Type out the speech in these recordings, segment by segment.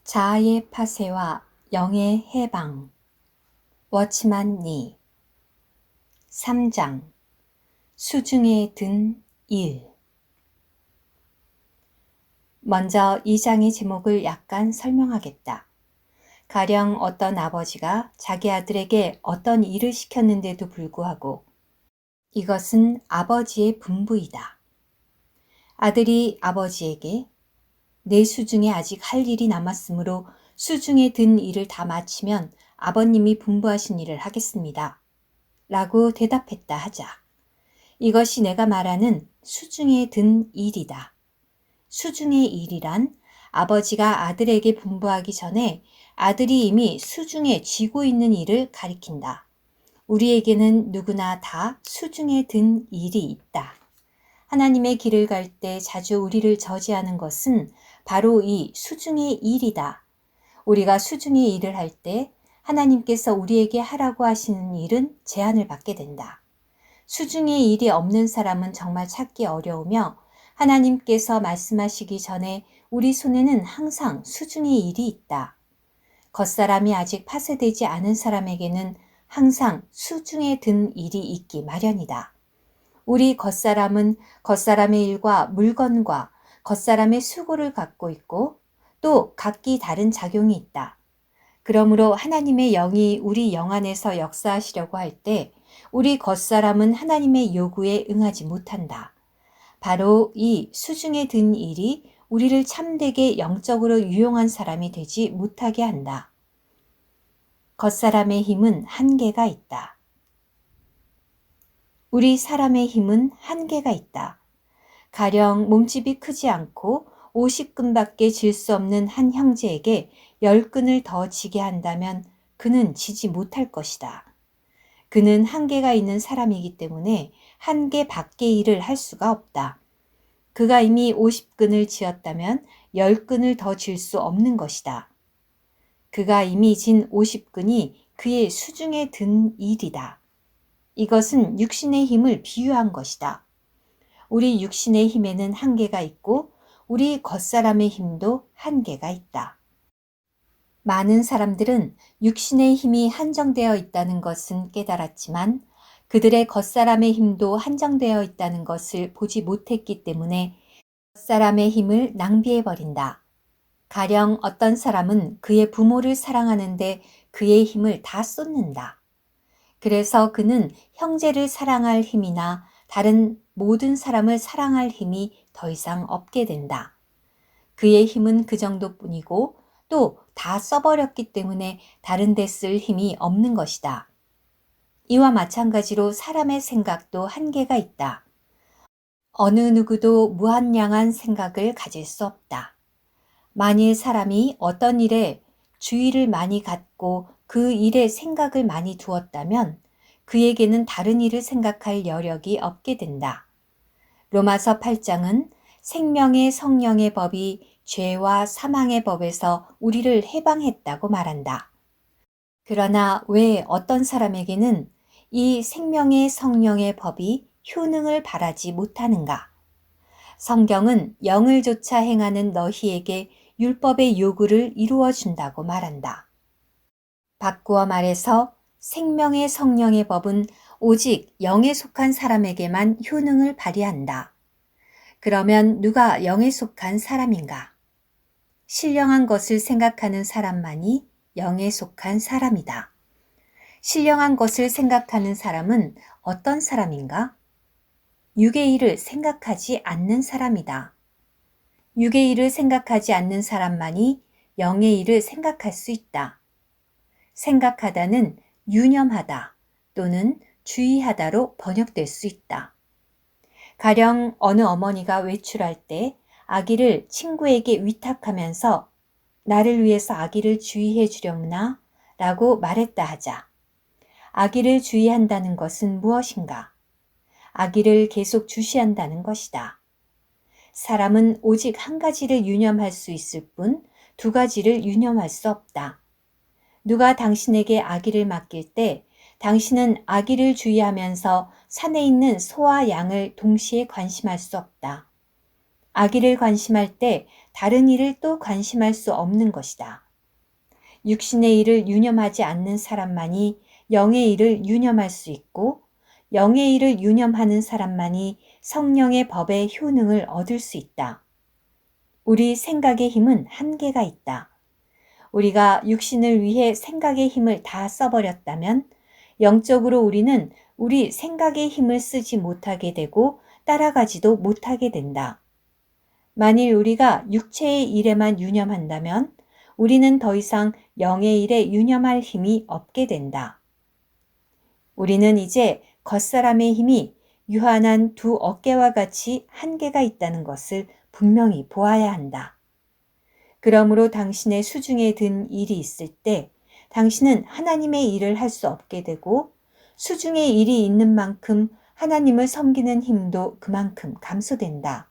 자아의 파쇄와 영의 해방. 워치만 니. 3장. 수중에 든 일. 먼저 2장의 제목을 약간 설명하겠다. 가령 어떤 아버지가 자기 아들에게 어떤 일을 시켰는데도 불구하고 이것은 아버지의 분부이다. 아들이 아버지에게 내 수중에 아직 할 일이 남았으므로 수중에 든 일을 다 마치면 아버님이 분부하신 일을 하겠습니다. 라고 대답했다 하자. 이것이 내가 말하는 수중에 든 일이다. 수중의 일이란 아버지가 아들에게 분부하기 전에 아들이 이미 수중에 쥐고 있는 일을 가리킨다. 우리에게는 누구나 다 수중에 든 일이 있다. 하나님의 길을 갈 때 자주 우리를 저지하는 것은 바로 이 수중의 일이다. 우리가 수중의 일을 할 때 하나님께서 우리에게 하라고 하시는 일은 제한을 받게 된다. 수중의 일이 없는 사람은 정말 찾기 어려우며 하나님께서 말씀하시기 전에 우리 손에는 항상 수중의 일이 있다. 겉사람이 아직 파쇄되지 않은 사람에게는 항상 수중에 든 일이 있기 마련이다. 우리 겉사람은 겉사람의 일과 물건과 겉사람의 수고를 갖고 있고 또 각기 다른 작용이 있다. 그러므로 하나님의 영이 우리 영 안에서 역사하시려고 할 때 우리 겉사람은 하나님의 요구에 응하지 못한다. 바로 이 수중에 든 일이 우리를 참되게 영적으로 유용한 사람이 되지 못하게 한다. 겉사람의 힘은 한계가 있다. 우리 사람의 힘은 한계가 있다. 가령 몸집이 크지 않고 50근밖에 질 수 없는 한 형제에게 10근을 더 지게 한다면 그는 지지 못할 것이다. 그는 한계가 있는 사람이기 때문에 한계 밖의 일을 할 수가 없다. 그가 이미 50근을 지었다면 10근을 더 질 수 없는 것이다. 그가 이미 진 50근이 그의 수중에 든 일이다. 이것은 육신의 힘을 비유한 것이다. 우리 육신의 힘에는 한계가 있고 우리 겉사람의 힘도 한계가 있다. 많은 사람들은 육신의 힘이 한정되어 있다는 것은 깨달았지만 그들의 겉사람의 힘도 한정되어 있다는 것을 보지 못했기 때문에 겉사람의 힘을 낭비해버린다. 가령 어떤 사람은 그의 부모를 사랑하는데 그의 힘을 다 쏟는다. 그래서 그는 형제를 사랑할 힘이나 다른 모든 사람을 사랑할 힘이 더 이상 없게 된다. 그의 힘은 그 정도뿐이고 또 다 써버렸기 때문에 다른 데 쓸 힘이 없는 것이다. 이와 마찬가지로 사람의 생각도 한계가 있다. 어느 누구도 무한량한 생각을 가질 수 없다. 만일 사람이 어떤 일에 주의를 많이 갖고 그 일에 생각을 많이 두었다면 그에게는 다른 일을 생각할 여력이 없게 된다. 로마서 8장은 생명의 성령의 법이 죄와 사망의 법에서 우리를 해방했다고 말한다. 그러나 왜 어떤 사람에게는 이 생명의 성령의 법이 효능을 발하지 못하는가? 성경은 영을 조차 행하는 너희에게 율법의 요구를 이루어 준다고 말한다. 바꾸어 말해서 생명의 성령의 법은 오직 영에 속한 사람에게만 효능을 발휘한다. 그러면 누가 영에 속한 사람인가? 신령한 것을 생각하는 사람만이 영에 속한 사람이다. 신령한 것을 생각하는 사람은 어떤 사람인가? 육의 일을 생각하지 않는 사람이다. 육의 일을 생각하지 않는 사람만이 영의 일을 생각할 수 있다. 생각하다는 유념하다 또는 주의하다로 번역될 수 있다. 가령 어느 어머니가 외출할 때 아기를 친구에게 위탁하면서 나를 위해서 아기를 주의해 주려무나 라고 말했다 하자. 아기를 주의한다는 것은 무엇인가? 아기를 계속 주시한다는 것이다. 사람은 오직 한 가지를 유념할 수 있을 뿐 두 가지를 유념할 수 없다. 누가 당신에게 아기를 맡길 때 당신은 아기를 주의하면서 산에 있는 소와 양을 동시에 관심할 수 없다. 아기를 관심할 때 다른 일을 또 관심할 수 없는 것이다. 육신의 일을 유념하지 않는 사람만이 영의 일을 유념할 수 있고 영의 일을 유념하는 사람만이 성령의 법의 효능을 얻을 수 있다. 우리 생각의 힘은 한계가 있다. 우리가 육신을 위해 생각의 힘을 다 써버렸다면 영적으로 우리는 우리 생각의 힘을 쓰지 못하게 되고 따라가지도 못하게 된다. 만일 우리가 육체의 일에만 유념한다면 우리는 더 이상 영의 일에 유념할 힘이 없게 된다. 우리는 이제 겉사람의 힘이 유한한 두 어깨와 같이 한계가 있다는 것을 분명히 보아야 한다. 그러므로 당신의 수중에 든 일이 있을 때 당신은 하나님의 일을 할 수 없게 되고 수중에 일이 있는 만큼 하나님을 섬기는 힘도 그만큼 감소된다.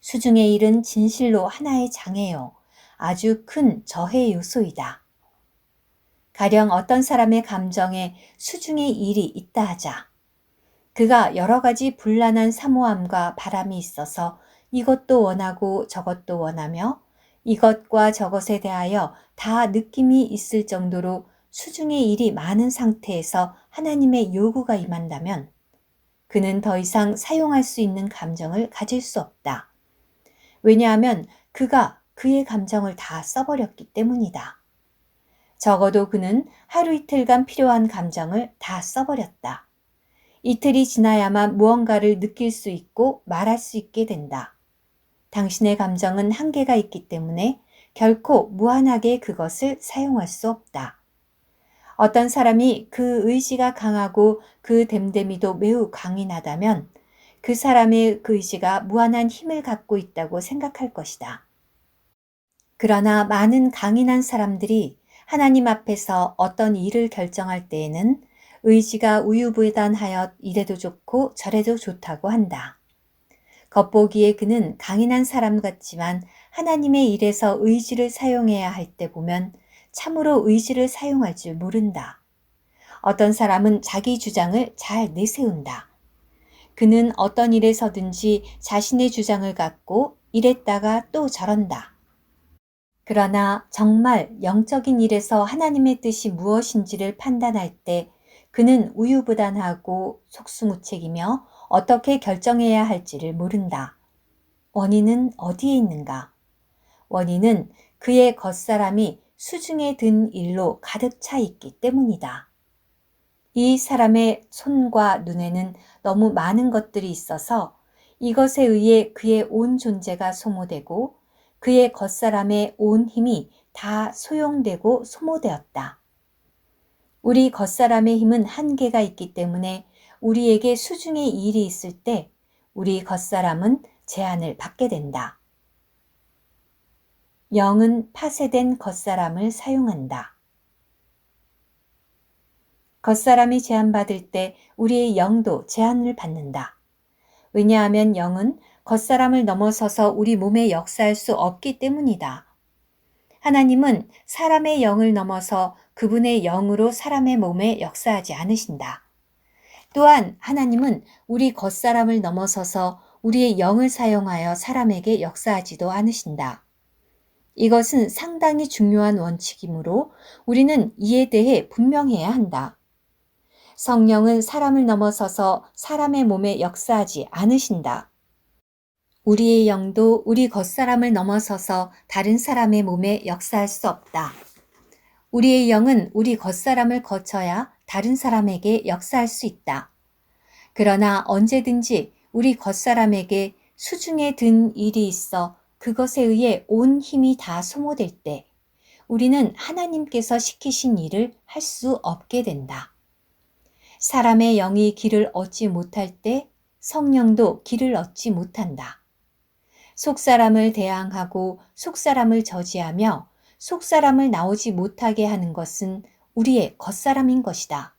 수중의 일은 진실로 하나의 장애요. 아주 큰 저해 요소이다. 가령 어떤 사람의 감정에 수중의 일이 있다 하자. 그가 여러 가지 불란한 사모함과 바람이 있어서 이것도 원하고 저것도 원하며 이것과 저것에 대하여 다 느낌이 있을 정도로 수중의 일이 많은 상태에서 하나님의 요구가 임한다면 그는 더 이상 사용할 수 있는 감정을 가질 수 없다. 왜냐하면 그가 그의 감정을 다 써버렸기 때문이다. 적어도 그는 하루 이틀간 필요한 감정을 다 써버렸다. 이틀이 지나야만 무언가를 느낄 수 있고 말할 수 있게 된다. 당신의 감정은 한계가 있기 때문에 결코 무한하게 그것을 사용할 수 없다. 어떤 사람이 그 의지가 강하고 그 됨됨이도 매우 강인하다면 그 사람의 그 의지가 무한한 힘을 갖고 있다고 생각할 것이다. 그러나 많은 강인한 사람들이 하나님 앞에서 어떤 일을 결정할 때에는 의지가 우유부단하여 이래도 좋고 저래도 좋다고 한다. 겉보기에 그는 강인한 사람 같지만 하나님의 일에서 의지를 사용해야 할 때 보면 참으로 의지를 사용할 줄 모른다. 어떤 사람은 자기 주장을 잘 내세운다. 그는 어떤 일에서든지 자신의 주장을 갖고 이랬다가 또 저런다. 그러나 정말 영적인 일에서 하나님의 뜻이 무엇인지를 판단할 때 그는 우유부단하고 속수무책이며 어떻게 결정해야 할지를 모른다. 원인은 어디에 있는가? 원인은 그의 겉사람이 수중에 든 일로 가득 차 있기 때문이다. 이 사람의 손과 눈에는 너무 많은 것들이 있어서 이것에 의해 그의 온 존재가 소모되고 그의 겉사람의 온 힘이 다 소용되고 소모되었다. 우리 겉사람의 힘은 한계가 있기 때문에 우리에게 수중의 일이 있을 때 우리 겉사람은 제한을 받게 된다. 영은 파쇄된 겉사람을 사용한다. 겉사람이 제한받을 때 우리의 영도 제한을 받는다. 왜냐하면 영은 겉사람을 넘어서서 우리 몸에 역사할 수 없기 때문이다. 하나님은 사람의 영을 넘어서 그분의 영으로 사람의 몸에 역사하지 않으신다. 또한 하나님은 우리 겉사람을 넘어서서 우리의 영을 사용하여 사람에게 역사하지도 않으신다. 이것은 상당히 중요한 원칙이므로 우리는 이에 대해 분명해야 한다. 성령은 사람을 넘어서서 사람의 몸에 역사하지 않으신다. 우리의 영도 우리 겉사람을 넘어서서 다른 사람의 몸에 역사할 수 없다. 우리의 영은 우리 겉사람을 거쳐야 다른 사람에게 역사할 수 있다. 그러나 언제든지 우리 겉사람에게 수중에 든 일이 있어 그것에 의해 온 힘이 다 소모될 때 우리는 하나님께서 시키신 일을 할 수 없게 된다. 사람의 영이 길을 얻지 못할 때 성령도 길을 얻지 못한다. 속사람을 대항하고 속사람을 저지하며 속사람을 나오지 못하게 하는 것은 우리의 겉사람인 것이다.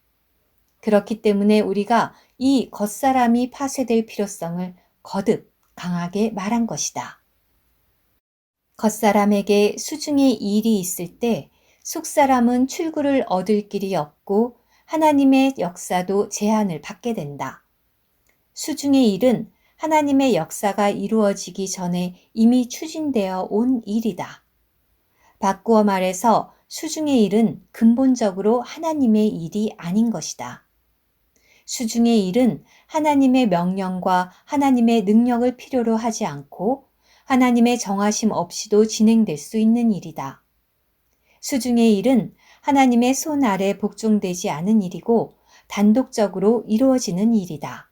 그렇기 때문에 우리가 이 겉사람이 파쇄될 필요성을 거듭 강하게 말한 것이다. 겉사람에게 수중의 일이 있을 때 속사람은 출구를 얻을 길이 없고 하나님의 역사도 제한을 받게 된다. 수중의 일은 하나님의 역사가 이루어지기 전에 이미 추진되어 온 일이다. 바꾸어 말해서 수중의 일은 근본적으로 하나님의 일이 아닌 것이다. 수중의 일은 하나님의 명령과 하나님의 능력을 필요로 하지 않고 하나님의 정하심 없이도 진행될 수 있는 일이다. 수중의 일은 하나님의 손 아래 복종되지 않은 일이고 단독적으로 이루어지는 일이다.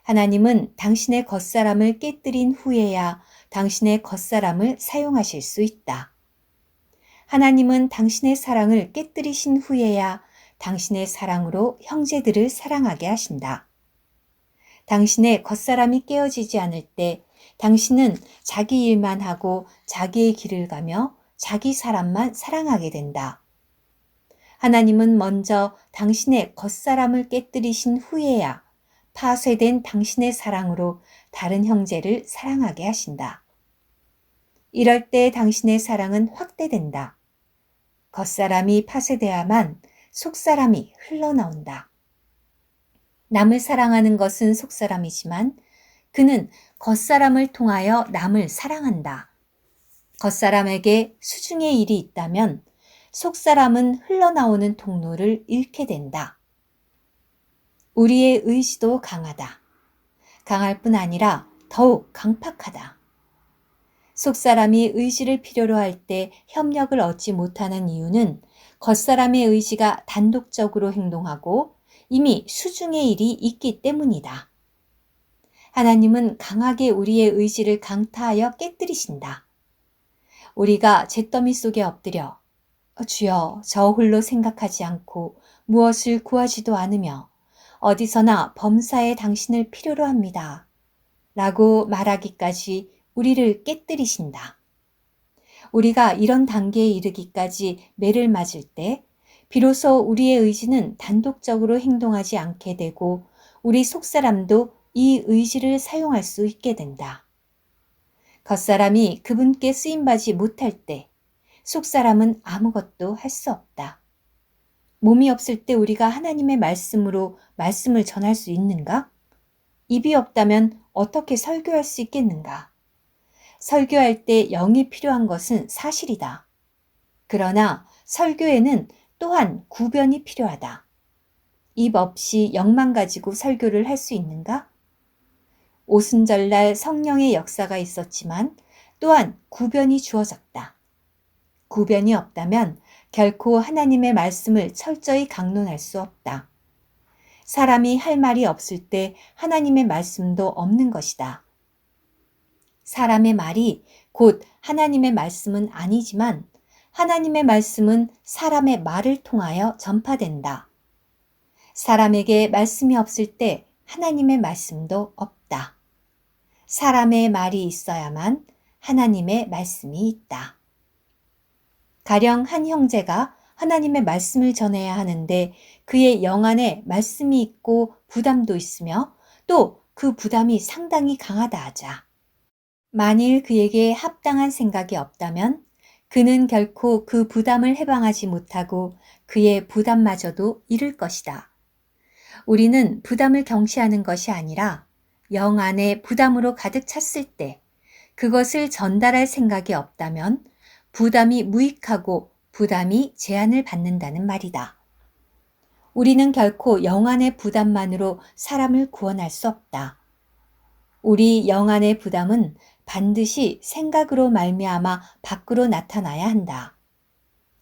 하나님은 당신의 겉사람을 깨뜨린 후에야 당신의 겉사람을 사용하실 수 있다. 하나님은 당신의 사랑을 깨뜨리신 후에야 당신의 사랑으로 형제들을 사랑하게 하신다. 당신의 겉사람이 깨어지지 않을 때 당신은 자기 일만 하고 자기의 길을 가며 자기 사람만 사랑하게 된다. 하나님은 먼저 당신의 겉사람을 깨뜨리신 후에야 파쇄된 당신의 사랑으로 다른 형제를 사랑하게 하신다. 이럴 때 당신의 사랑은 확대된다. 겉사람이 파쇄되어야만 속사람이 흘러나온다. 남을 사랑하는 것은 속사람이지만 그는 겉사람을 통하여 남을 사랑한다. 겉사람에게 수중의 일이 있다면 속사람은 흘러나오는 통로를 잃게 된다. 우리의 의지도 강하다. 강할 뿐 아니라 더욱 강팍하다. 속사람이 의지를 필요로 할 때 협력을 얻지 못하는 이유는 겉사람의 의지가 단독적으로 행동하고 이미 수중의 일이 있기 때문이다. 하나님은 강하게 우리의 의지를 강타하여 깨뜨리신다. 우리가 잿더미 속에 엎드려 주여 저 홀로 생각하지 않고 무엇을 구하지도 않으며 어디서나 범사에 당신을 필요로 합니다. 라고 말하기까지 우리를 깨뜨리신다. 우리가 이런 단계에 이르기까지 매를 맞을 때 비로소 우리의 의지는 단독적으로 행동하지 않게 되고 우리 속사람도 이 의지를 사용할 수 있게 된다. 겉사람이 그분께 쓰임받지 못할 때 속사람은 아무것도 할 수 없다. 몸이 없을 때 우리가 하나님의 말씀으로 말씀을 전할 수 있는가? 입이 없다면 어떻게 설교할 수 있겠는가? 설교할 때 영이 필요한 것은 사실이다. 그러나 설교에는 또한 구변이 필요하다. 입 없이 영만 가지고 설교를 할 수 있는가? 오순절날 성령의 역사가 있었지만 또한 구변이 주어졌다. 구변이 없다면 결코 하나님의 말씀을 철저히 강론할 수 없다. 사람이 할 말이 없을 때 하나님의 말씀도 없는 것이다. 사람의 말이 곧 하나님의 말씀은 아니지만 하나님의 말씀은 사람의 말을 통하여 전파된다. 사람에게 말씀이 없을 때 하나님의 말씀도 없다. 사람의 말이 있어야만 하나님의 말씀이 있다. 가령 한 형제가 하나님의 말씀을 전해야 하는데 그의 영 안에 말씀이 있고 부담도 있으며 또 그 부담이 상당히 강하다 하자. 만일 그에게 합당한 생각이 없다면 그는 결코 그 부담을 해방하지 못하고 그의 부담마저도 잃을 것이다. 우리는 부담을 경시하는 것이 아니라 영 안에 부담으로 가득 찼을 때 그것을 전달할 생각이 없다면 부담이 무익하고 부담이 제한을 받는다는 말이다. 우리는 결코 영 안의 부담만으로 사람을 구원할 수 없다. 우리 영 안의 부담은 반드시 생각으로 말미암아 밖으로 나타나야 한다.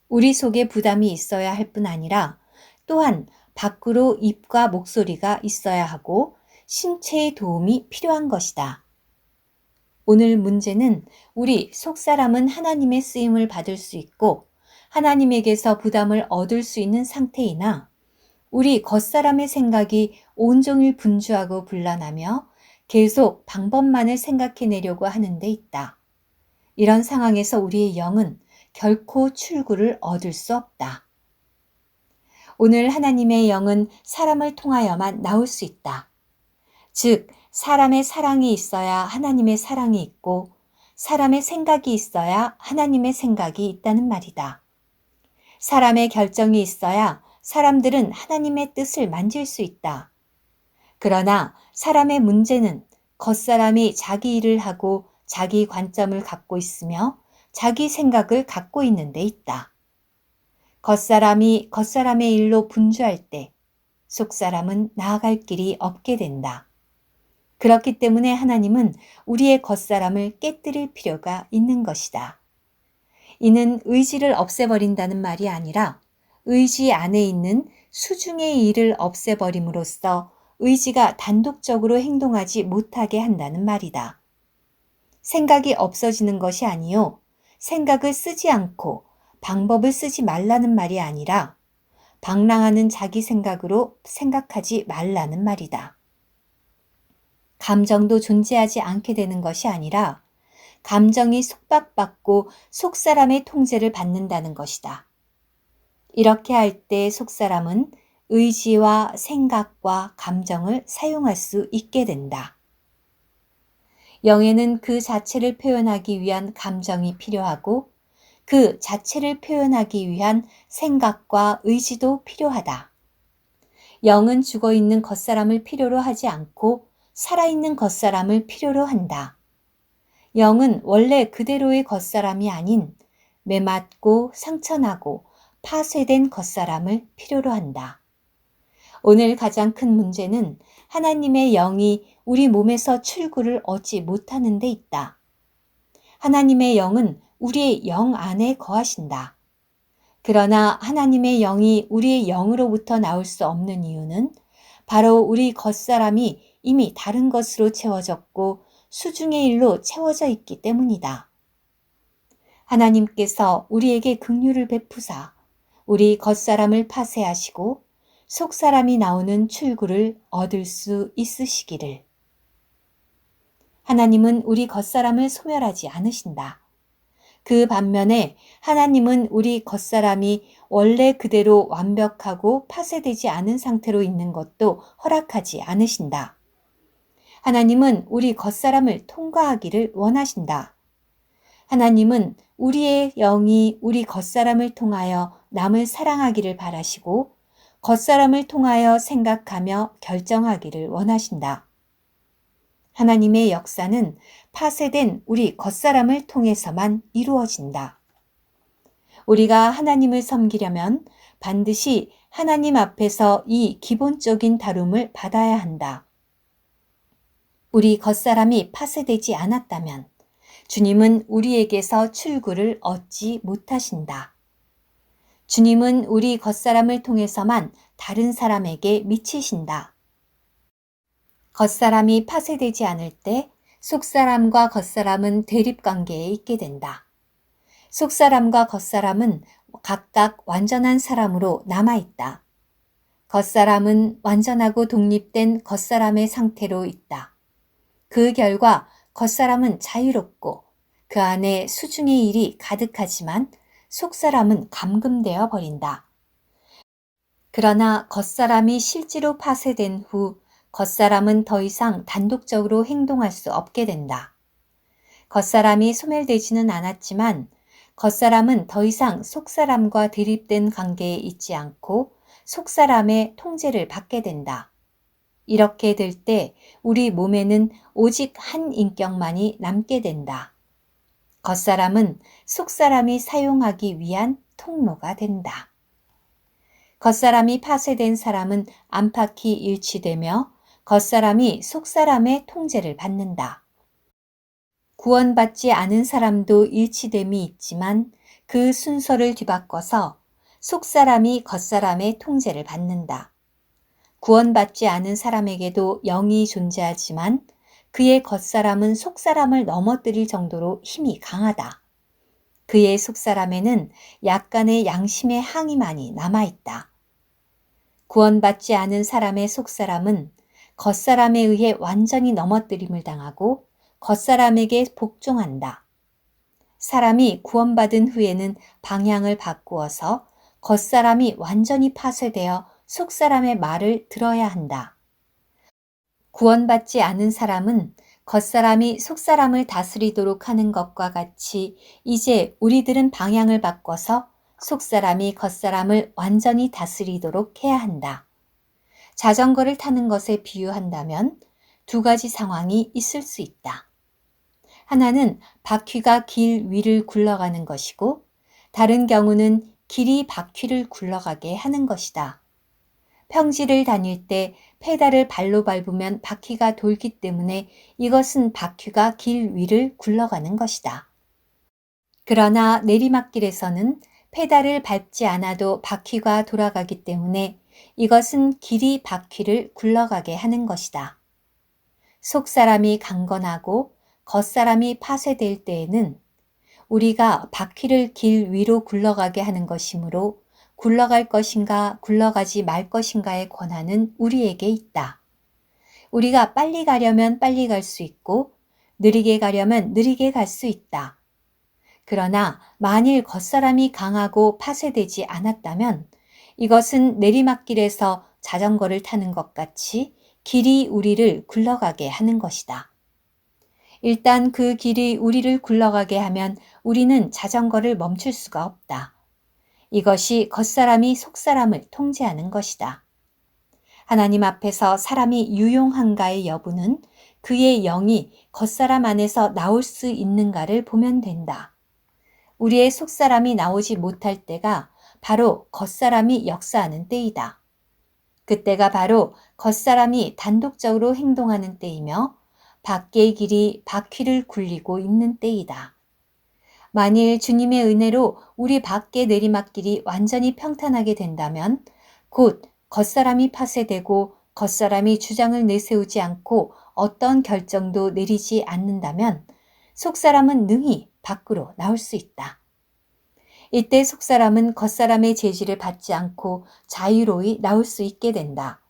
우리 속에 부담이 있어야 할 뿐 아니라 또한 밖으로 입과 목소리가 있어야 하고 신체의 도움이 필요한 것이다. 오늘 문제는 우리 속사람은 하나님의 쓰임을 받을 수 있고 하나님에게서 부담을 얻을 수 있는 상태이나 우리 겉사람의 생각이 온종일 분주하고 분란하며 계속 방법만을 생각해내려고 하는 데 있다. 이런 상황에서 우리의 영은 결코 출구를 얻을 수 없다. 오늘 하나님의 영은 사람을 통하여만 나올 수 있다. 즉, 사람의 사랑이 있어야 하나님의 사랑이 있고 사람의 생각이 있어야 하나님의 생각이 있다는 말이다. 사람의 결정이 있어야 사람들은 하나님의 뜻을 만질 수 있다. 그러나 사람의 문제는 겉사람이 자기 일을 하고 자기 관점을 갖고 있으며 자기 생각을 갖고 있는 데 있다. 겉사람이 겉사람의 일로 분주할 때 속사람은 나아갈 길이 없게 된다. 그렇기 때문에 하나님은 우리의 겉사람을 깨뜨릴 필요가 있는 것이다. 이는 의지를 없애버린다는 말이 아니라 의지 안에 있는 수중의 일을 없애버림으로써 의지가 단독적으로 행동하지 못하게 한다는 말이다. 생각이 없어지는 것이 아니요. 생각을 쓰지 않고 방법을 쓰지 말라는 말이 아니라 방랑하는 자기 생각으로 생각하지 말라는 말이다. 감정도 존재하지 않게 되는 것이 아니라 감정이 속박받고 속사람의 통제를 받는다는 것이다. 이렇게 할 때 속사람은 의지와 생각과 감정을 사용할 수 있게 된다. 영에는 그 자체를 표현하기 위한 감정이 필요하고 그 자체를 표현하기 위한 생각과 의지도 필요하다. 영은 죽어있는 겉사람을 필요로 하지 않고 살아있는 겉사람을 필요로 한다. 영은 원래 그대로의 겉사람이 아닌 매맞고 상처나고 파쇄된 겉사람을 필요로 한다. 오늘 가장 큰 문제는 하나님의 영이 우리 몸에서 출구를 얻지 못하는 데 있다. 하나님의 영은 우리의 영 안에 거하신다. 그러나 하나님의 영이 우리의 영으로부터 나올 수 없는 이유는 바로 우리 겉사람이 이미 다른 것으로 채워졌고 수중의 일로 채워져 있기 때문이다. 하나님께서 우리에게 긍휼을 베푸사 우리 겉사람을 파쇄하시고 속사람이 나오는 출구를 얻을 수 있으시기를. 하나님은 우리 겉사람을 소멸하지 않으신다. 그 반면에 하나님은 우리 겉사람이 원래 그대로 완벽하고 파쇄되지 않은 상태로 있는 것도 허락하지 않으신다. 하나님은 우리 겉사람을 통과하기를 원하신다. 하나님은 우리의 영이 우리 겉사람을 통하여 남을 사랑하기를 바라시고 겉사람을 통하여 생각하며 결정하기를 원하신다. 하나님의 역사는 파쇄된 우리 겉사람을 통해서만 이루어진다. 우리가 하나님을 섬기려면 반드시 하나님 앞에서 이 기본적인 다룸을 받아야 한다. 우리 겉사람이 파쇄되지 않았다면 주님은 우리에게서 출구를 얻지 못하신다. 주님은 우리 겉사람을 통해서만 다른 사람에게 미치신다. 겉사람이 파쇄되지 않을 때 속사람과 겉사람은 대립관계에 있게 된다. 속사람과 겉사람은 각각 완전한 사람으로 남아있다. 겉사람은 완전하고 독립된 겉사람의 상태로 있다. 그 결과 겉사람은 자유롭고 그 안에 수중의 일이 가득하지만 속사람은 감금되어 버린다. 그러나 겉사람이 실제로 파쇄된 후 겉사람은 더 이상 단독적으로 행동할 수 없게 된다. 겉사람이 소멸되지는 않았지만 겉사람은 더 이상 속사람과 대립된 관계에 있지 않고 속사람의 통제를 받게 된다. 이렇게 될 때 우리 몸에는 오직 한 인격만이 남게 된다. 겉사람은 속사람이 사용하기 위한 통로가 된다. 겉사람이 파쇄된 사람은 안팎이 일치되며 겉사람이 속사람의 통제를 받는다. 구원받지 않은 사람도 일치됨이 있지만 그 순서를 뒤바꿔서 속사람이 겉사람의 통제를 받는다. 구원받지 않은 사람에게도 영이 존재하지만 그의 겉사람은 속사람을 넘어뜨릴 정도로 힘이 강하다. 그의 속사람에는 약간의 양심의 항의만이 남아있다. 구원받지 않은 사람의 속사람은 겉사람에 의해 완전히 넘어뜨림을 당하고 겉사람에게 복종한다. 사람이 구원받은 후에는 방향을 바꾸어서 겉사람이 완전히 파쇄되어 속사람의 말을 들어야 한다. 구원받지 않은 사람은 겉사람이 속사람을 다스리도록 하는 것과 같이 이제 우리들은 방향을 바꿔서 속사람이 겉사람을 완전히 다스리도록 해야 한다. 자전거를 타는 것에 비유한다면 두 가지 상황이 있을 수 있다. 하나는 바퀴가 길 위를 굴러가는 것이고, 다른 경우는 길이 바퀴를 굴러가게 하는 것이다. 평지를 다닐 때 페달을 발로 밟으면 바퀴가 돌기 때문에 이것은 바퀴가 길 위를 굴러가는 것이다. 그러나 내리막길에서는 페달을 밟지 않아도 바퀴가 돌아가기 때문에 이것은 길이 바퀴를 굴러가게 하는 것이다. 속사람이 강건하고 겉사람이 파쇄될 때에는 우리가 바퀴를 길 위로 굴러가게 하는 것이므로 굴러갈 것인가 굴러가지 말 것인가의 권한은 우리에게 있다. 우리가 빨리 가려면 빨리 갈 수 있고 느리게 가려면 느리게 갈 수 있다. 그러나 만일 겉사람이 강하고 파쇄되지 않았다면 이것은 내리막길에서 자전거를 타는 것 같이 길이 우리를 굴러가게 하는 것이다. 일단 그 길이 우리를 굴러가게 하면 우리는 자전거를 멈출 수가 없다. 이것이 겉사람이 속사람을 통제하는 것이다. 하나님 앞에서 사람이 유용한가의 여부는 그의 영이 겉사람 안에서 나올 수 있는가를 보면 된다. 우리의 속사람이 나오지 못할 때가 바로 겉사람이 역사하는 때이다. 그때가 바로 겉사람이 단독적으로 행동하는 때이며 밖의 길이 바퀴를 굴리고 있는 때이다. 만일 주님의 은혜로 우리 밖의 내리막길이 완전히 평탄하게 된다면 곧 겉사람이 파쇄되고 겉사람이 주장을 내세우지 않고 어떤 결정도 내리지 않는다면 속사람은 능히 밖으로 나올 수 있다. 이때 속사람은 겉사람의 제지를 받지 않고 자유로이 나올 수 있게 된다.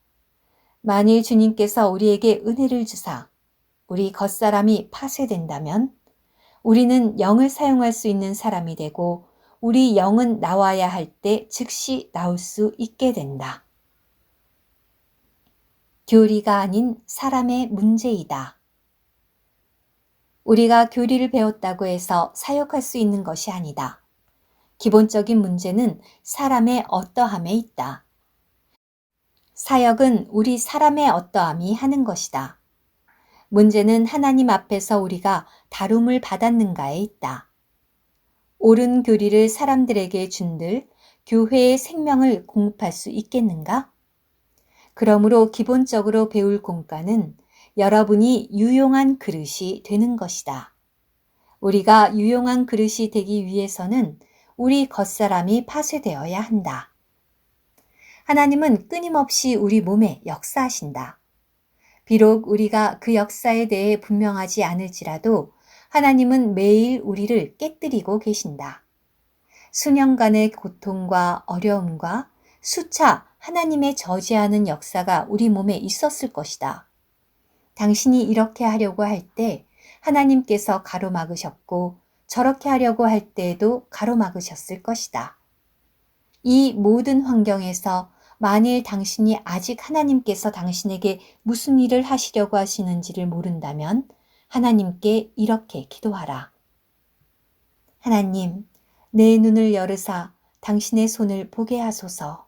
만일 주님께서 우리에게 은혜를 주사 우리 겉사람이 파쇄된다면 우리는 영을 사용할 수 있는 사람이 되고 우리 영은 나와야 할 때 즉시 나올 수 있게 된다. 교리가 아닌 사람의 문제이다. 우리가 교리를 배웠다고 해서 사역할 수 있는 것이 아니다. 기본적인 문제는 사람의 어떠함에 있다. 사역은 우리 사람의 어떠함이 하는 것이다. 문제는 하나님 앞에서 우리가 다룸을 받았는가에 있다. 옳은 교리를 사람들에게 준들 교회의 생명을 공급할 수 있겠는가? 그러므로 기본적으로 배울 공과는 여러분이 유용한 그릇이 되는 것이다. 우리가 유용한 그릇이 되기 위해서는 우리 겉사람이 파쇄되어야 한다. 하나님은 끊임없이 우리 몸에 역사하신다. 비록 우리가 그 역사에 대해 분명하지 않을지라도 하나님은 매일 우리를 깨뜨리고 계신다. 수년간의 고통과 어려움과 수차 하나님의 저지하는 역사가 우리 몸에 있었을 것이다. 당신이 이렇게 하려고 할 때 하나님께서 가로막으셨고 저렇게 하려고 할 때에도 가로막으셨을 것이다. 이 모든 환경에서 만일 당신이 아직 하나님께서 당신에게 무슨 일을 하시려고 하시는지를 모른다면 하나님께 이렇게 기도하라. 하나님, 내 눈을 열으사 당신의 손을 보게 하소서.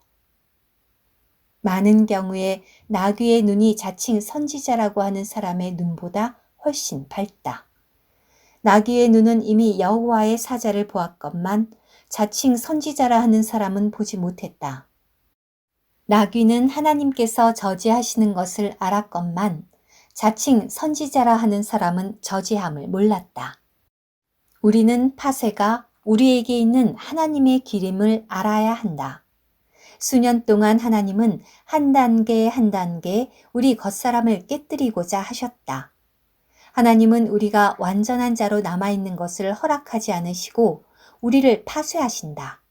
많은 경우에 나귀의 눈이 자칭 선지자라고 하는 사람의 눈보다 훨씬 밝다. 나귀의 눈은 이미 여호와의 사자를 보았건만 자칭 선지자라 하는 사람은 보지 못했다. 나귀는 하나님께서 저지하시는 것을 알았건만 자칭 선지자라 하는 사람은 저지함을 몰랐다. 우리는 파쇄가 우리에게 있는 하나님의 기림을 알아야 한다. 수년 동안 하나님은 한 단계 한 단계 우리 겉사람을 깨뜨리고자 하셨다. 하나님은 우리가 완전한 자로 남아있는 것을 허락하지 않으시고 우리를 파쇄하신다.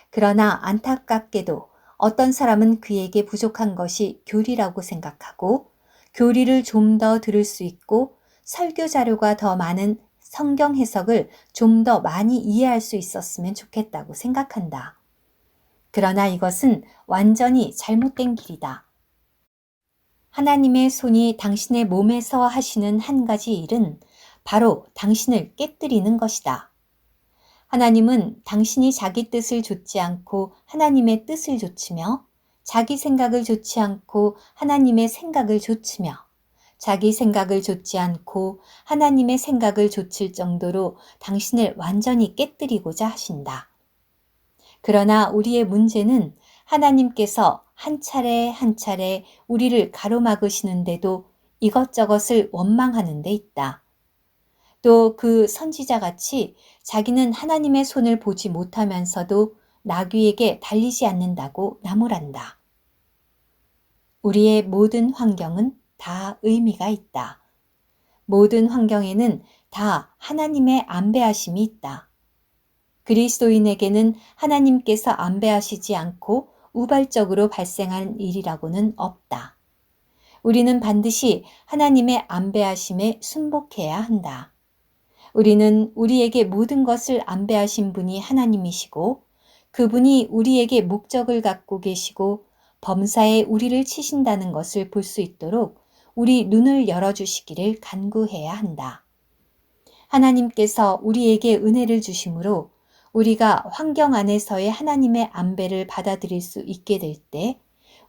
그러나 안타깝게도 어떤 사람은 그에게 부족한 것이 교리라고 생각하고 교리를 좀 더 들을 수 있고 설교 자료가 더 많은 성경 해석을 좀 더 많이 이해할 수 있었으면 좋겠다고 생각한다. 그러나 이것은 완전히 잘못된 길이다. 하나님의 손이 당신의 몸에서 하시는 한 가지 일은 바로 당신을 깨뜨리는 것이다. 하나님은 당신이 자기 뜻을 좇지 않고 하나님의 뜻을 좇으며 자기 생각을 좇지 않고 하나님의 생각을 좇으며 자기 생각을 좇지 않고 하나님의 생각을 좇을 정도로 당신을 완전히 깨뜨리고자 하신다. 그러나 우리의 문제는 하나님께서 한 차례 한 차례 우리를 가로막으시는데도 이것저것을 원망하는 데 있다. 또 그 선지자같이 자기는 하나님의 손을 보지 못하면서도 나귀에게 달리지 않는다고 나무란다. 우리의 모든 환경은 다 의미가 있다. 모든 환경에는 다 하나님의 안배하심이 있다. 그리스도인에게는 하나님께서 안배하시지 않고 우발적으로 발생한 일이라고는 없다. 우리는 반드시 하나님의 안배하심에 순복해야 한다. 우리는 우리에게 모든 것을 안배하신 분이 하나님이시고 그분이 우리에게 목적을 갖고 계시고 범사에 우리를 치신다는 것을 볼 수 있도록 우리 눈을 열어주시기를 간구해야 한다. 하나님께서 우리에게 은혜를 주심으로 우리가 환경 안에서의 하나님의 안배를 받아들일 수 있게 될 때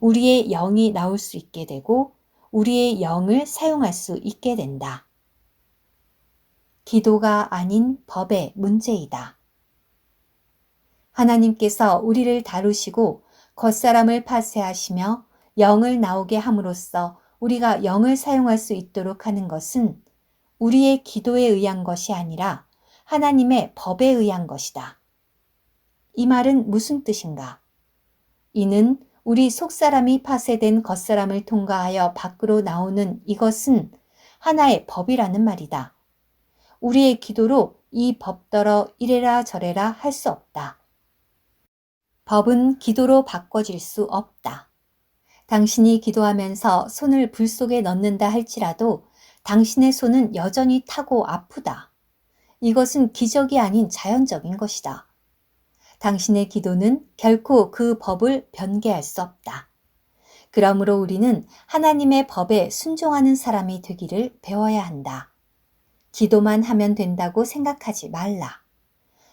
우리의 영이 나올 수 있게 되고 우리의 영을 사용할 수 있게 된다. 기도가 아닌 법의 문제이다. 하나님께서 우리를 다루시고 겉사람을 파쇄하시며 영을 나오게 함으로써 우리가 영을 사용할 수 있도록 하는 것은 우리의 기도에 의한 것이 아니라 하나님의 법에 의한 것이다. 이 말은 무슨 뜻인가? 이는 우리 속사람이 파쇄된 겉사람을 통과하여 밖으로 나오는 이것은 하나의 법이라는 말이다. 우리의 기도로 이 법더러 이래라 저래라 할 수 없다. 법은 기도로 바꿔질 수 없다. 당신이 기도하면서 손을 불 속에 넣는다 할지라도 당신의 손은 여전히 타고 아프다. 이것은 기적이 아닌 자연적인 것이다. 당신의 기도는 결코 그 법을 변개할 수 없다. 그러므로 우리는 하나님의 법에 순종하는 사람이 되기를 배워야 한다. 기도만 하면 된다고 생각하지 말라.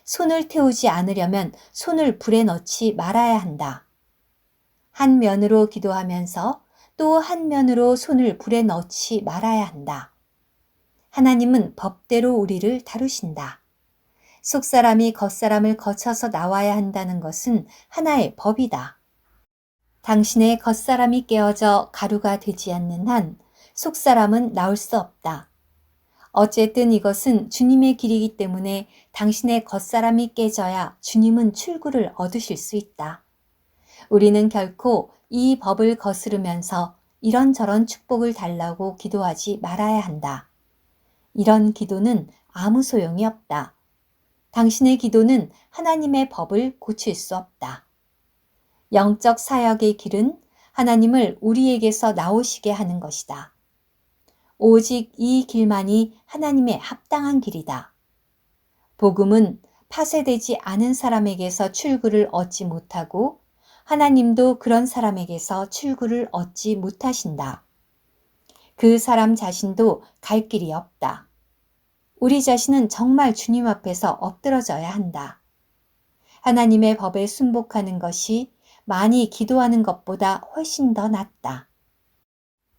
손을 태우지 않으려면 손을 불에 넣지 말아야 한다. 한 면으로 기도하면서 또 한 면으로 손을 불에 넣지 말아야 한다. 하나님은 법대로 우리를 다루신다. 속사람이 겉사람을 거쳐서 나와야 한다는 것은 하나의 법이다. 당신의 겉사람이 깨어져 가루가 되지 않는 한 속사람은 나올 수 없다. 어쨌든 이것은 주님의 길이기 때문에 당신의 겉사람이 깨져야 주님은 출구를 얻으실 수 있다. 우리는 결코 이 법을 거스르면서 이런저런 축복을 달라고 기도하지 말아야 한다. 이런 기도는 아무 소용이 없다. 당신의 기도는 하나님의 법을 고칠 수 없다. 영적 사역의 길은 하나님을 우리에게서 나오시게 하는 것이다. 오직 이 길만이 하나님의 합당한 길이다. 복음은 파쇄되지 않은 사람에게서 출구를 얻지 못하고 하나님도 그런 사람에게서 출구를 얻지 못하신다. 그 사람 자신도 갈 길이 없다. 우리 자신은 정말 주님 앞에서 엎드러져야 한다. 하나님의 법에 순복하는 것이 많이 기도하는 것보다 훨씬 더 낫다.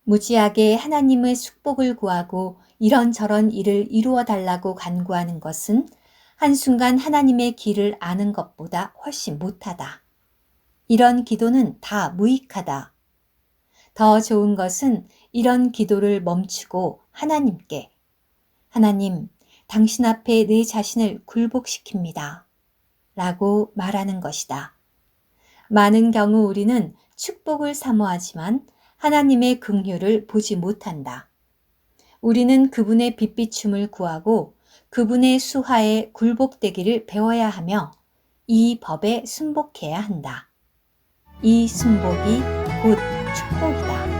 무지하게 하나님의 축복을 구하고 이런저런 일을 이루어 달라고 간구하는 것은 한순간 하나님의 길을 아는 것보다 훨씬 못하다. 이런 기도는 다 무익하다. 더 좋은 것은 이런 기도를 멈추고 하나님께 하나님, 당신 앞에 내 자신을 굴복시킵니다. 라고 말하는 것이다. 많은 경우 우리는 축복을 사모하지만 하나님의 긍휼을 보지 못한다. 우리는 그분의 빛비춤을 구하고 그분의 수하에 굴복되기를 배워야 하며 이 법에 순복해야 한다. 이 순복이 곧 축복이다.